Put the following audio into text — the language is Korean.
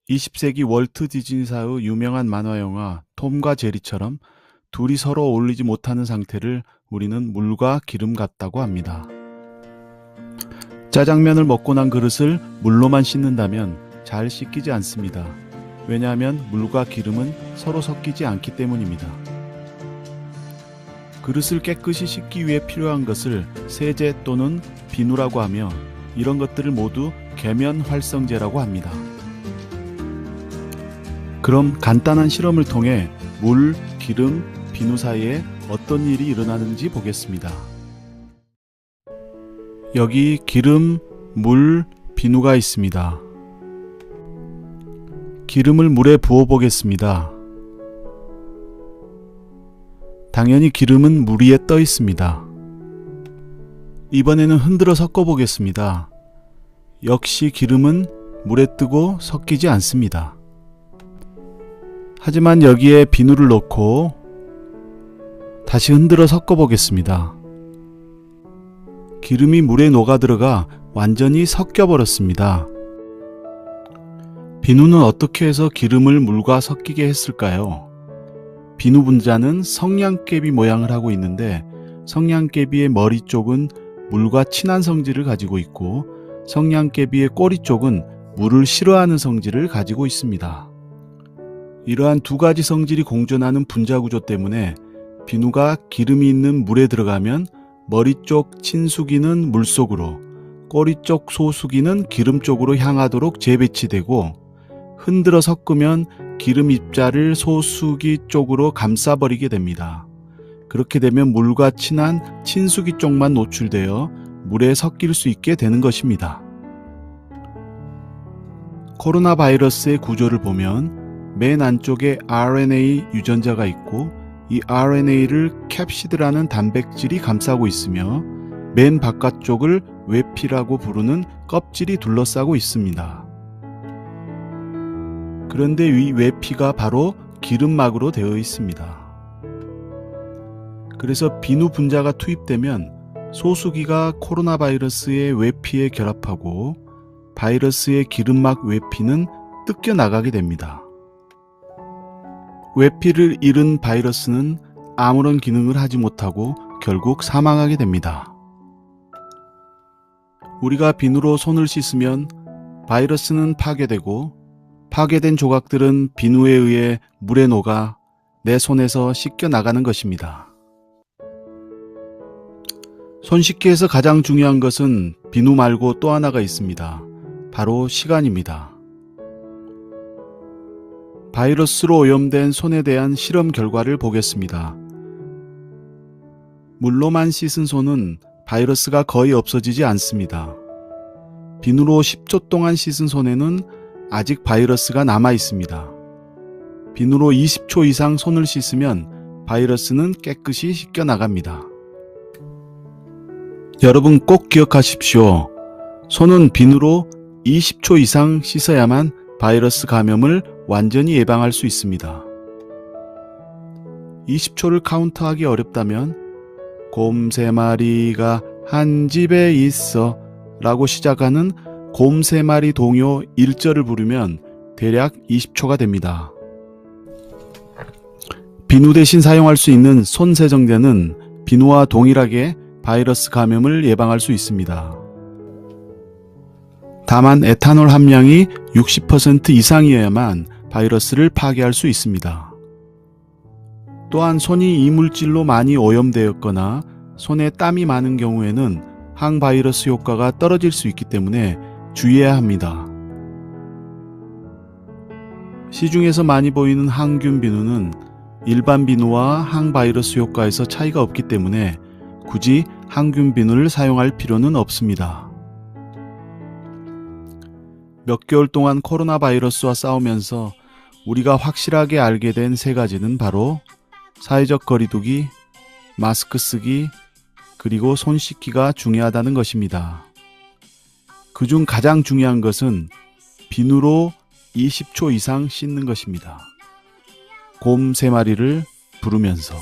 20세기 월트 디즈니사의 유명한 만화 영화 톰과 제리처럼 둘이 서로 어울리지 못하는 상태를 우리는 물과 기름 같다고 합니다. 짜장면을 먹고 난 그릇을 물로만 씻는다면 잘 씻기지 않습니다. 왜냐하면 물과 기름은 서로 섞이지 않기 때문입니다. 그릇을 깨끗이 씻기 위해 필요한 것을 세제 또는 비누라고 하며 이런 것들을 모두 계면활성제라고 합니다. 그럼 간단한 실험을 통해 물, 기름, 비누 사이에 어떤 일이 일어나는지 보겠습니다. 여기 기름, 물, 비누가 있습니다. 기름을 물에 부어 보겠습니다. 당연히 기름은 물 위에 떠 있습니다. 이번에는 흔들어 섞어 보겠습니다. 역시 기름은 물에 뜨고 섞이지 않습니다. 하지만 여기에 비누를 넣고 다시 흔들어 섞어 보겠습니다. 기름이 물에 녹아 들어가 완전히 섞여 버렸습니다. 비누는 어떻게 해서 기름을 물과 섞이게 했을까요? 비누 분자는 성냥개비 모양을 하고 있는데 성냥개비의 머리 쪽은 물과 친한 성질을 가지고 있고 성냥개비의 꼬리 쪽은 물을 싫어하는 성질을 가지고 있습니다. 이러한 두 가지 성질이 공존하는 분자 구조 때문에 비누가 기름이 있는 물에 들어가면 머리 쪽 친수기는 물속으로, 꼬리 쪽 소수기는 기름 쪽으로 향하도록 재배치되고 흔들어 섞으면 기름 입자를 소수기 쪽으로 감싸버리게 됩니다. 그렇게 되면 물과 친한 친수기 쪽만 노출되어 물에 섞일 수 있게 되는 것입니다. 코로나 바이러스의 구조를 보면 맨 안쪽에 RNA 유전자가 있고 이 RNA를 캡시드라는 단백질이 감싸고 있으며 맨 바깥쪽을 외피라고 부르는 껍질이 둘러싸고 있습니다. 그런데 이 외피가 바로 기름막으로 되어 있습니다. 그래서 비누 분자가 투입되면 소수기가 코로나 바이러스의 외피에 결합하고 바이러스의 기름막 외피는 뜯겨 나가게 됩니다. 외피를 잃은 바이러스는 아무런 기능을 하지 못하고 결국 사망하게 됩니다. 우리가 비누로 손을 씻으면 바이러스는 파괴되고 파괴된 조각들은 비누에 의해 물에 녹아 내 손에서 씻겨 나가는 것입니다. 손 씻기에서 가장 중요한 것은 비누 말고 또 하나가 있습니다. 바로 시간입니다. 바이러스로 오염된 손에 대한 실험 결과를 보겠습니다. 물로만 씻은 손은 바이러스가 거의 없어지지 않습니다. 비누로 10초 동안 씻은 손에는 아직 바이러스가 남아 있습니다. 비누로 20초 이상 손을 씻으면 바이러스는 깨끗이 씻겨 나갑니다. 여러분 꼭 기억하십시오. 손은 비누로 20초 이상 씻어야만 바이러스 감염을 완전히 예방할 수 있습니다. 20초를 카운트하기 어렵다면 곰 3마리가 한 집에 있어 라고 시작하는 곰 3마리 동요 1절을 부르면 대략 20초가 됩니다. 비누 대신 사용할 수 있는 손세정제는 비누와 동일하게 바이러스 감염을 예방할 수 있습니다. 다만 에탄올 함량이 60% 이상이어야만 바이러스를 파괴할 수 있습니다. 또한 손이 이물질로 많이 오염되었거나 손에 땀이 많은 경우에는 항바이러스 효과가 떨어질 수 있기 때문에 주의해야 합니다. 시중에서 많이 보이는 항균 비누는 일반 비누와 항바이러스 효과에서 차이가 없기 때문에 굳이 항균 비누를 사용할 필요는 없습니다. 몇 개월 동안 코로나 바이러스와 싸우면서 우리가 확실하게 알게 된 세 가지는 바로 사회적 거리두기, 마스크 쓰기, 그리고 손 씻기가 중요하다는 것입니다. 그중 가장 중요한 것은 비누로 20초 이상 씻는 것입니다. 곰 3마리를 부르면서.